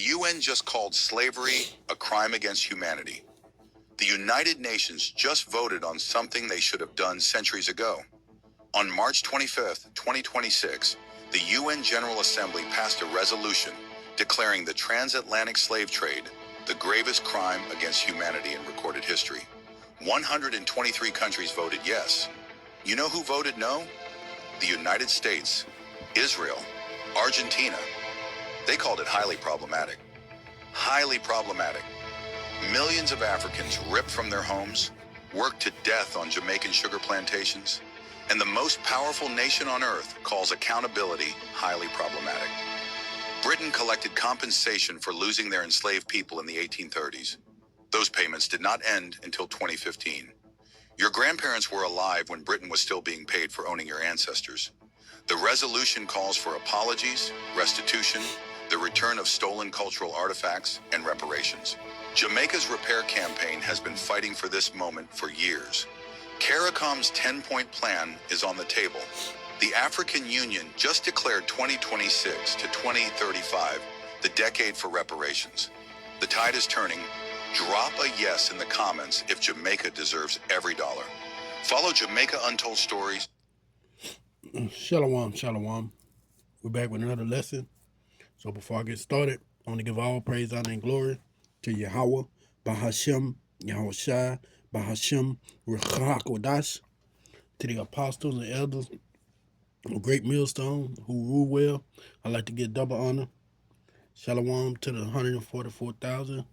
The UN just called slavery a crime against humanity. The United Nations just voted on something they should have done centuries ago. On March 25th, 2026, the UN General Assembly passed a resolution declaring the transatlantic slave trade the gravest crime against humanity in recorded history. 123 countries voted yes. You know who voted no? The United States, Israel, Argentina. They called it highly problematic. Highly problematic. Millions of Africans ripped from their homes, worked to death on Jamaican sugar plantations, and the most powerful nation on earth calls accountability highly problematic. Britain collected compensation for losing their enslaved people in the 1830s. Those payments did not end until 2015. Your grandparents were alive when Britain was still being paid for owning your ancestors. The resolution calls for apologies, restitution, the return of stolen cultural artifacts, and reparations. Jamaica's repair campaign has been fighting for this moment for years. CARICOM's 10-point plan is on the table. The African Union just declared 2026 to 2035 the decade for reparations. The tide is turning. Drop a yes in the comments if Jamaica deserves every dollar. Follow Jamaica Untold Stories. Shalom, shalom. We're back with another lesson. So before I get started, I want to give all praise, honor, and glory to Yahweh, Bahashem, Yahushai, Bahashem, Ruach, to the apostles and elders of Great Millstone who rule well. I'd like to give double honor. Shalom to the 144,000.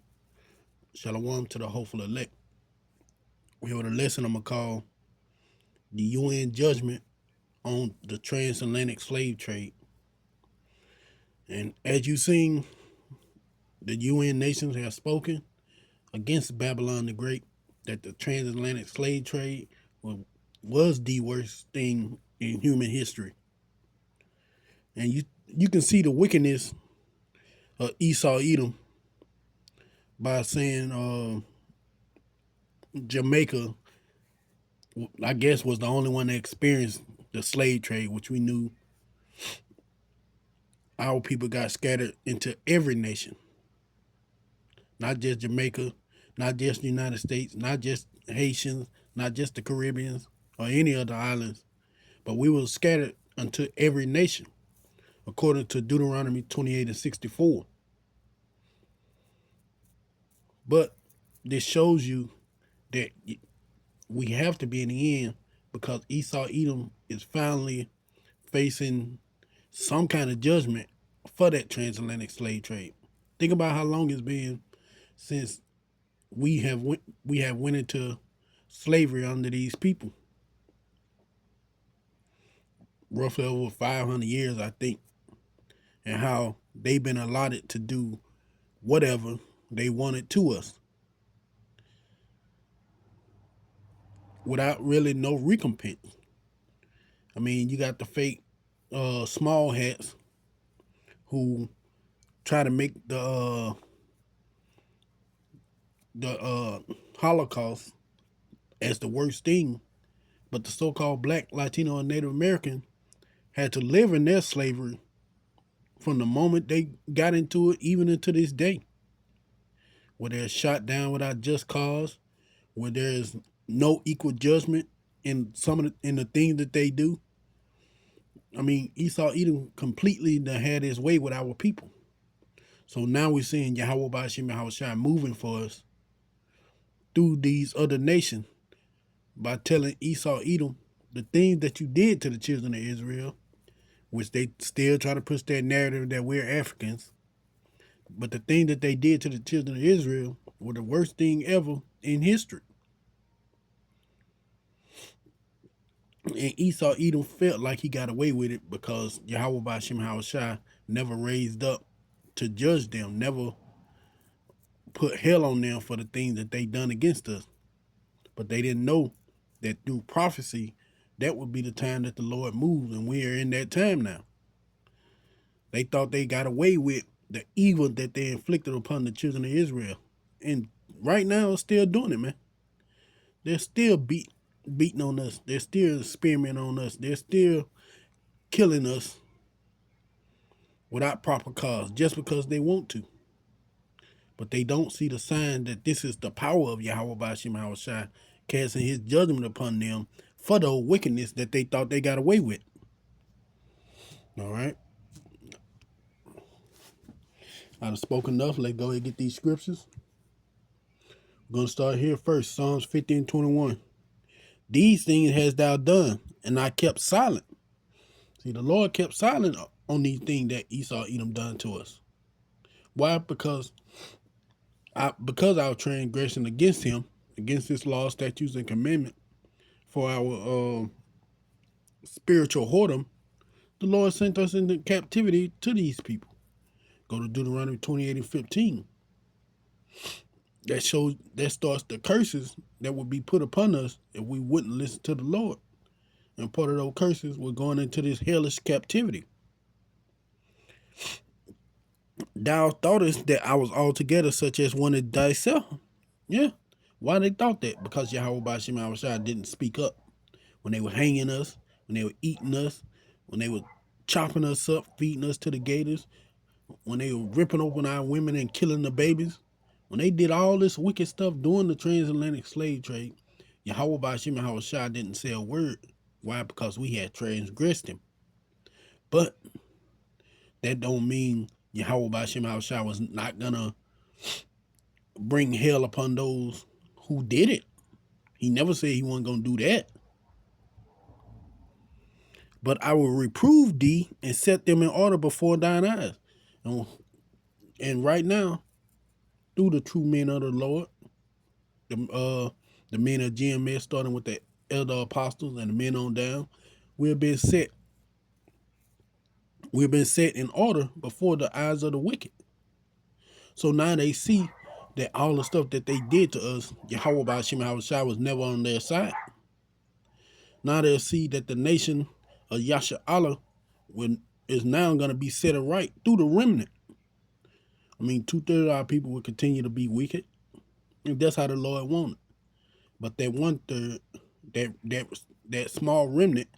Shalom to the hopeful elect. We have a lesson I'm going to call the UN Judgment on the Transatlantic Slave Trade. And as you've seen, the UN nations have spoken against Babylon the Great, that the transatlantic slave trade was the worst thing in human history. And you can see the wickedness of Esau Edom by saying Jamaica, I guess, was the only one that experienced the slave trade, which we knew our people got scattered into every nation. Not just Jamaica, not just the United States, not just Haitians, not just the Caribbeans or any other islands, but we were scattered unto every nation, according to Deuteronomy 28:64. But this shows you that we have to be in the end, because Esau Edom is finally facing some kind of judgment for that transatlantic slave trade. Think about how long it's been since we have went into slavery under these people. Roughly over 500 years, I think, and how they've been allotted to do whatever they wanted to us without really no recompense. I mean, you got the fake small hats who try to make the Holocaust as the worst thing, but the so-called Black, Latino, and Native American had to live in their slavery from the moment they got into it, even into this day, where they're shot down without just cause, where there is no equal judgment in the things that they do. I mean, Esau Edom completely had his way with our people. So now we're seeing Yahweh Ba'ashem Yahushua moving for us through these other nations by telling Esau Edom the things that you did to the children of Israel, which they still try to push that narrative that we're Africans. But the thing that they did to the children of Israel were the worst thing ever in history. And Esau Edom felt like he got away with it because Yahweh Ba'ashem Yahushua never raised up to judge them, never put hell on them for the things that they done against us. But they didn't know that through prophecy, that would be the time that the Lord moves, and we are in that time now. They thought they got away with the evil that they inflicted upon the children of Israel. And right now, it's still doing it, man. They're still beating on us. They're still experimenting on us. They're still killing us without proper cause, just because they want to. But they don't see the sign that this is the power of Yahweh Bashim Hawashai casting his judgment upon them for the wickedness that they thought they got away with. All right. I've spoken enough. Let's go ahead and get these scriptures. We're going to start here first. Psalms 50:21. These things hast thou done, and I kept silent. See, the Lord kept silent on these things that Esau Edom done to us. Why? Because our transgression against him, against his law, statutes, and commandment, for our spiritual whoredom, the Lord sent us into captivity to these people. Go to Deuteronomy 28:15. That starts the curses that would be put upon us if we wouldn't listen to the Lord. And part of those curses, we're going into this hellish captivity. Thou thoughtest that I was altogether such as one of thyself. Yeah. Why they thought that? Because Yahweh Bashim Awashai didn't speak up. When they were hanging us, when they were eating us, when they were chopping us up, feeding us to the gators, when they were ripping open our women and killing the babies, when they did all this wicked stuff during the transatlantic slave trade, Yahweh Bashim Awashai didn't say a word. Why? Because we had transgressed him. But that don't mean Yahweh Bashim Awashai was not gonna bring hell upon those who did it. He never said he wasn't gonna do that. But I will reprove thee and set them in order before thine eyes. And right now, through the true men of the Lord, the men of GMS, starting with the elder apostles and the men on down, we've been set in order before the eyes of the wicked. So now they see that all the stuff that they did to us, Yahweh Bashim Hawashai was never on their side. Now they'll see that the nation of Yasha Allah is now going to be set right through the remnant. I mean, 2/3 of our people will continue to be wicked. And that's how the Lord wanted. But that 1/3, that small remnant,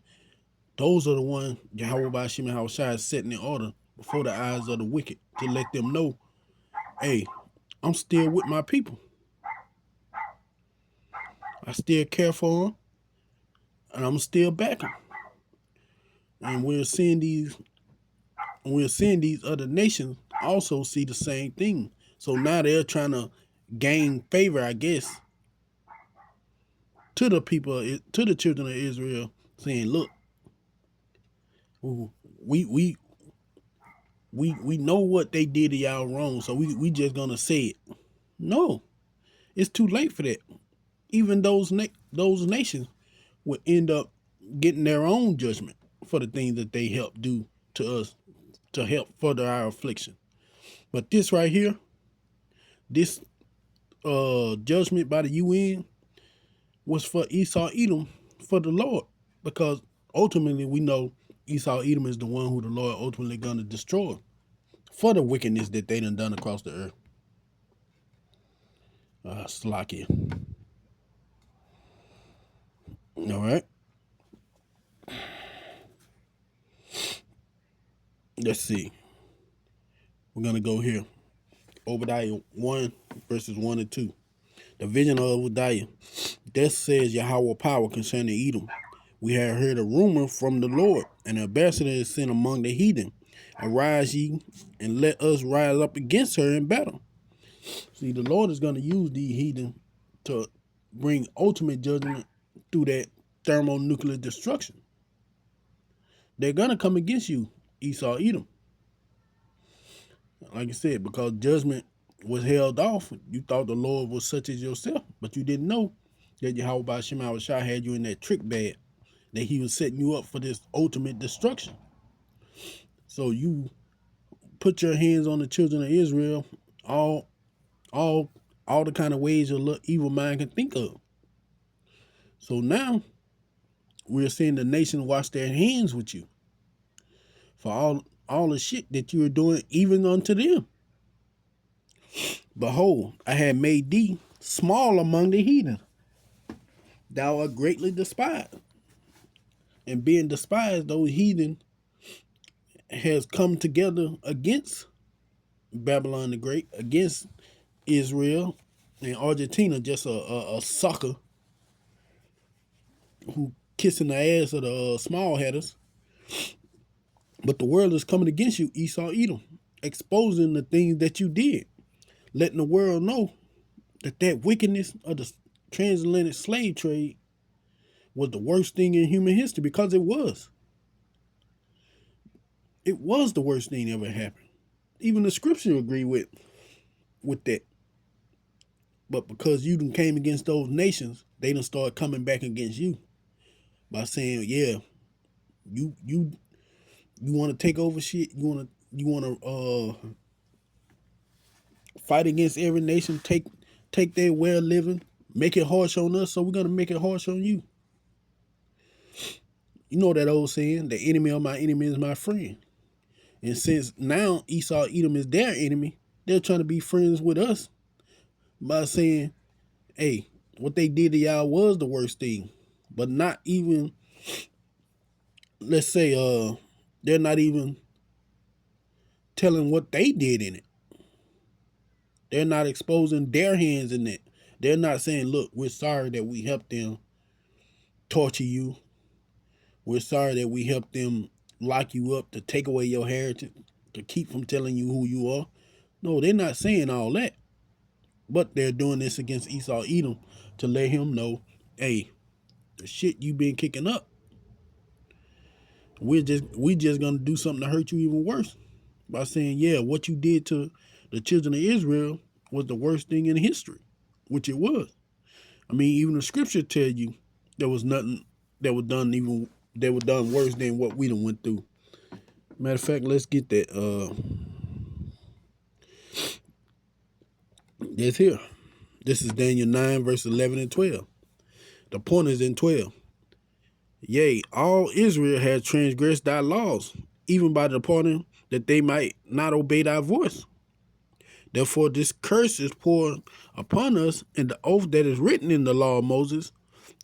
those are the ones Yahweh Bashim Hawashai is setting in order before the eyes of the wicked to let them know, hey, I'm still with my people. I still care for them, and I'm still backing. And we're seeing these other nations also see the same thing. So now they're trying to gain favor, I guess, to the people, to the children of Israel, saying, look, we know what they did to y'all wrong, so we just gonna say it. No, it's too late for that. Even those nations would end up getting their own judgment for the things that they helped do to us to help further our affliction. But this right here, this judgment by the UN was for Esau Edom, for the Lord, because ultimately we know Esau Edom is the one who the Lord ultimately gonna destroy for the wickedness that they done across the earth. Slacky. All right. Let's see. We're going to go here. Obadiah 1, verses 1 and 2. The vision of Obadiah. Thus says Yahweh power concerning Edom. We have heard a rumor from the Lord. An ambassador is sent among the heathen. Arise ye, and let us rise up against her in battle. See, the Lord is going to use these heathen to bring ultimate judgment through that thermonuclear destruction. They're going to come against you, Esau Edom. Like I said, because judgment was held off, you thought the Lord was such as yourself, but you didn't know that Yahweh Bashim Hawashai had you in that trick bag, that he was setting you up for this ultimate destruction. So you put your hands on the children of Israel, all the kind of ways your evil mind can think of. So now we're seeing the nation wash their hands with you for all the shit that you were doing, even unto them. Behold, I had made thee small among the heathen. Thou art greatly despised. And being despised, those heathen has come together against Babylon the Great, against Israel and Argentina just a sucker who kissing the ass of the small headers. But the world is coming against you, Esau Edom, exposing the things that you did, letting the world know that wickedness of the transatlantic slave trade was the worst thing in human history, because it was. It was the worst thing that ever happened. Even the scripture agree with that. But because you done came against those nations, they done start coming back against you by saying, yeah, you want to take over shit. You want to fight against every nation. Take their way of living. Make it harsh on us, so we're gonna make it harsh on you. You know that old saying, the enemy of my enemy is my friend. And since now Esau Edom is their enemy, they're trying to be friends with us by saying, hey, what they did to y'all was the worst thing. But not even, let's say, they're not even telling what they did in it. They're not exposing their hands in it. They're not saying, look, we're sorry that we helped them torture you. We're sorry that we helped them lock you up to take away your heritage, to keep from telling you who you are. No, they're not saying all that. But they're doing this against Esau Edom to let him know, hey, the shit you been kicking up, we just gonna do something to hurt you even worse. By saying, yeah, what you did to the children of Israel was the worst thing in history, which it was. I mean, even the scripture tell you there was nothing that was done worse than what we done went through. Matter of fact, let's get that. That's here. This is Daniel 9, verse 11 and 12. The point is in 12. Yea, all Israel had transgressed thy laws, even by departing, that they might not obey thy voice. Therefore this curse is poured upon us, and the oath that is written in the law of Moses,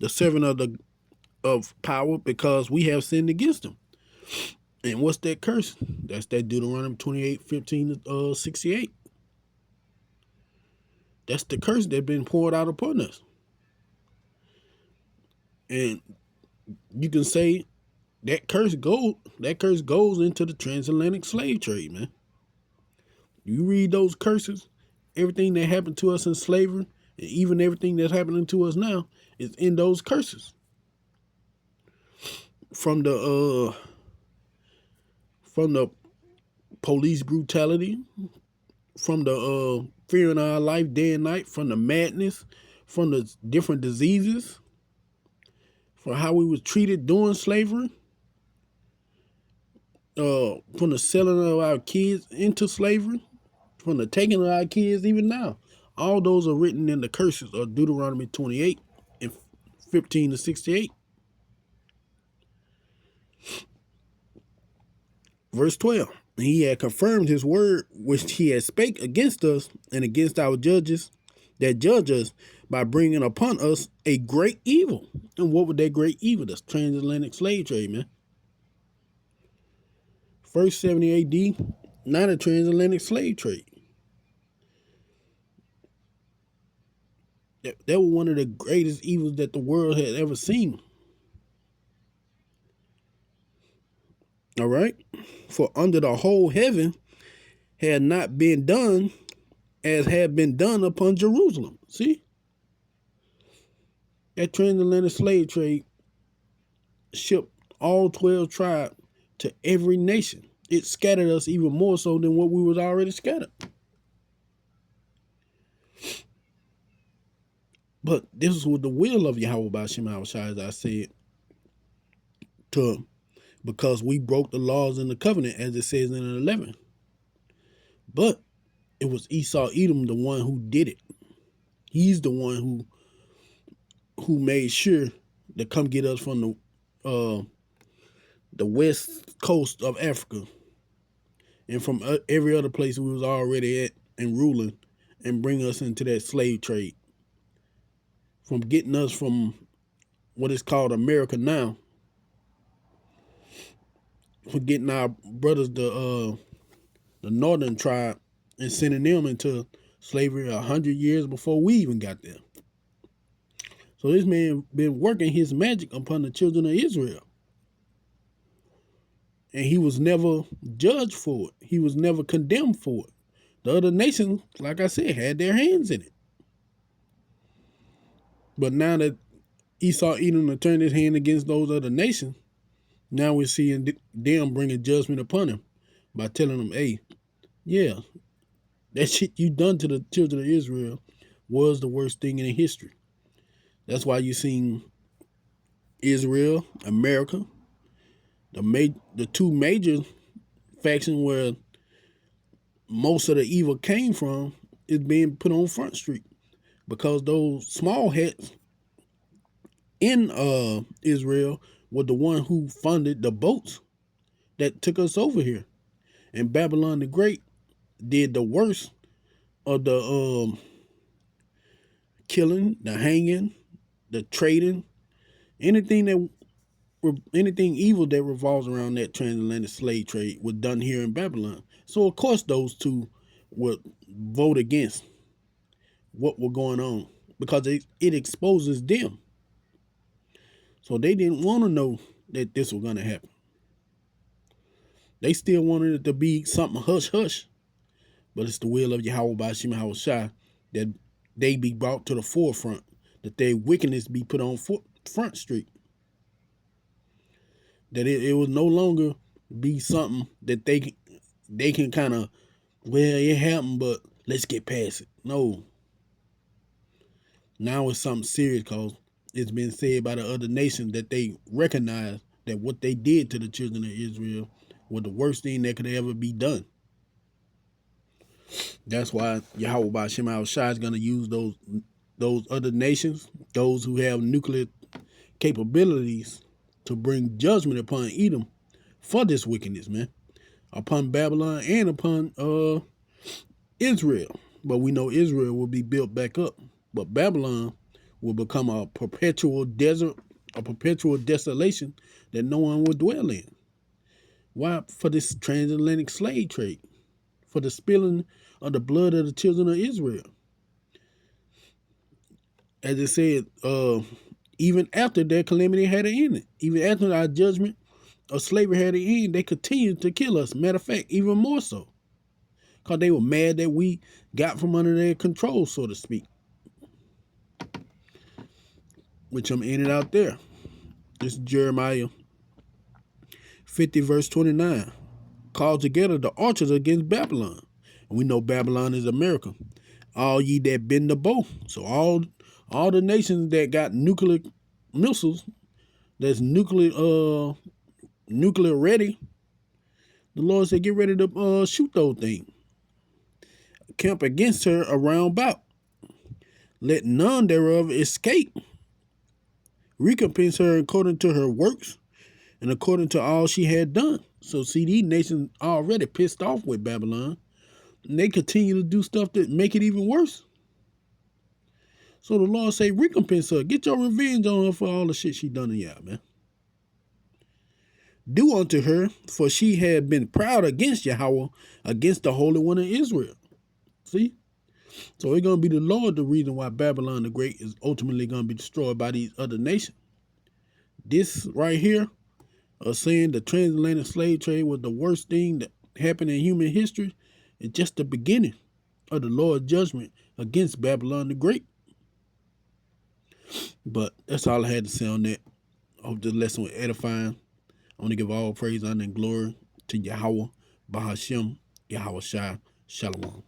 the servant of power, because we have sinned against him. And what's that curse? That's that Deuteronomy 28:15-68. That's the curse that's been poured out upon us. And you can say that curse goes into the transatlantic slave trade, man. You read those curses, everything that happened to us in slavery, and even everything that's happening to us now is in those curses. From the police brutality, from the fear in our life day and night, from the madness, from the different diseases, from how we was treated during slavery, from the selling of our kids into slavery, from the taking of our kids even now. All those are written in the curses of Deuteronomy 28 and 15-68. Verse 12. He had confirmed his word which he had spake against us and against our judges that judge us, by bringing upon us a great evil. And what was that great evil? That's transatlantic slave trade, man. First 70 AD, not a transatlantic slave trade. That was one of the greatest evils that the world had ever seen. All right? For under the whole heaven had not been done as had been done upon Jerusalem. See? That transatlantic slave trade shipped all 12 tribes to every nation. It scattered us even more so than what we was already scattered. But this was the will of Yahweh B'Shem Yahushua, as I said, because we broke the laws in the covenant, as it says in 11. But it was Esau Edom, the one who did it. He's the one who made sure to come get us from the west coast of Africa and from every other place we was already at and ruling, and bring us into that slave trade. From getting us from what is called America now, for getting our brothers, the northern tribe, and sending them into slavery 100 years before we even got there. So this man been working his magic upon the children of Israel. And he was never judged for it. He was never condemned for it. The other nations, like I said, had their hands in it. But now that Esau Edom turned his hand against those other nations, now we're seeing them bringing judgment upon him by telling them, hey, yeah, that shit you done to the children of Israel was the worst thing in history. That's why you seen Israel, America, the two major factions where most of the evil came from is being put on Front Street, because those small hats in Israel were the one who funded the boats that took us over here. And Babylon the Great did the worst of the killing, the hanging, the trading, anything evil that revolves around that transatlantic slave trade was done here in Babylon. So of course those two would vote against what was going on, because it exposes them. So they didn't want to know that this was going to happen. They still wanted it to be something hush hush, but it's the will of Yahweh Bashim Hawashai that they be brought to the forefront, that their wickedness be put on Front Street. That it will no longer be something that they can kind of, well, it happened, but let's get past it. No. Now it's something serious, because it's been said by the other nations that they recognize that what they did to the children of Israel was the worst thing that could ever be done. That's why Yahweh Ba'Shem Al-Shai is going to use those other nations, those who have nuclear capabilities, to bring judgment upon Edom for this wickedness, man, upon Babylon and upon Israel. But we know Israel will be built back up, but Babylon will become a perpetual desert, a perpetual desolation that no one will dwell in. Why? For this transatlantic slave trade, for the spilling of the blood of the children of Israel. As it said, even after their calamity had an end, even after our judgment of slavery had an end, they continued to kill us. Matter of fact, even more so, because they were mad that we got from under their control, so to speak. Which I'm ending out there. This is Jeremiah 50 verse 29. Call together the archers against Babylon. And we know Babylon is America. All ye that bend the bow. So all the nations that got nuclear missiles, that's nuclear ready, the Lord said, get ready to shoot those things. Camp against her around about. Let none thereof escape. Recompense her according to her works and according to all she had done. So see, these nations already pissed off with Babylon, and they continue to do stuff that make it even worse. So the Lord say, recompense her. Get your revenge on her for all the shit she done to y'all, man. Do unto her, for she had been proud against Yahweh, against the Holy One of Israel. See? So it's going to be the Lord the reason why Babylon the Great is ultimately going to be destroyed by these other nations. This right here, saying the transatlantic slave trade was the worst thing that happened in human history, is just the beginning of the Lord's judgment against Babylon the Great. But that's all I had to say on that. I hope this lesson was edifying. I want to give all praise, honor, and glory to Yahweh, Bahashem, Yahweh Shai, Shalom.